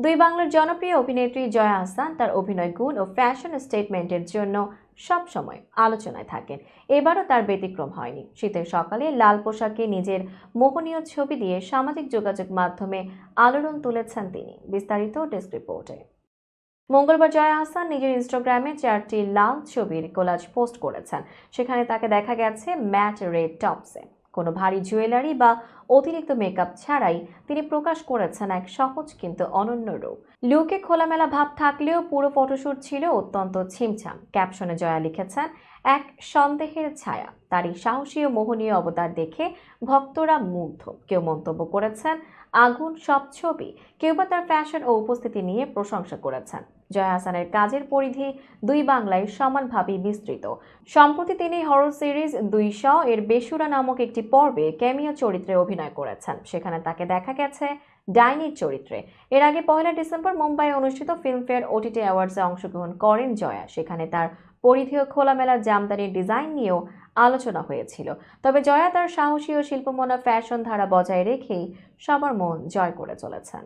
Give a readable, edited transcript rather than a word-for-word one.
দুই বাংলার জনপ্রিয় অভিনেত্রী জয়া আহসান তার অভিনয় গুণ ও ফ্যাশন স্টেটমেন্টের জন্য সবসময় আলোচনায় থাকেন। এবারও তার ব্যতিক্রম হয়নি। শীতের সকালে লাল পোশাকে নিজের মোহনীয় ছবি দিয়ে সামাজিক যোগাযোগ মাধ্যমে আলোড়ন তুলেছেন তিনি। বিস্তারিত ডেস্ক রিপোর্টে। মঙ্গলবার জয়া আহসান নিজের ইনস্টাগ্রামে 4টি লাল ছবির কোলাজ পোস্ট করেছেন। সেখানে তাকে দেখা গেছে ম্যাট রেড টপসে। কোনো ভারী জুয়েলারি বা অতিরিক্ত মেকআপ ছাড়াই তিনি প্রকাশ করেছেন এক সহজ কিন্তু অনন্য রূপ। লুকে খোলামেলা ভাব থাকলেও পুরো ফটোশুট ছিল অত্যন্ত ছিমছাম। ক্যাপশনে জয়া লিখেছেন, এক সন্দেহের ছায়া। তার এই সাহসী ও মোহনীয় অবতার দেখে ভক্তরা মুগ্ধ। কেউ মন্তব্য করেছেন, আগুন সব ছবি। কেউ বা তার ফ্যাশন ও উপস্থিতি নিয়ে প্রশংসা করেছেন। জয়া আহসানের কাজের পরিধি দুই বাংলায় সমানভাবে বিস্তৃত। সম্প্রতি তিনি হরর সিরিজ 200 এর বেসুরা নামক একটি পর্বে ক্যামিও চরিত্রে অভিনয় করেছেন। সেখানে তাকে দেখা গেছে ডাইনির চরিত্রে। এর আগে 1 ডিসেম্বর মুম্বাইয়ে অনুষ্ঠিত ফিল্মফেয়ার ওটিটি অ্যাওয়ার্ডসে অংশগ্রহণ করেন জয়া। সেখানে তার পরিধি ও খোলামেলা জামদানির ডিজাইন নিয়েও আলোচনা হয়েছিল। তবে জয়া তার সাহসী ও শিল্পমনা ফ্যাশন ধারা বজায় রেখেই সবার মন জয় করে চলেছেন।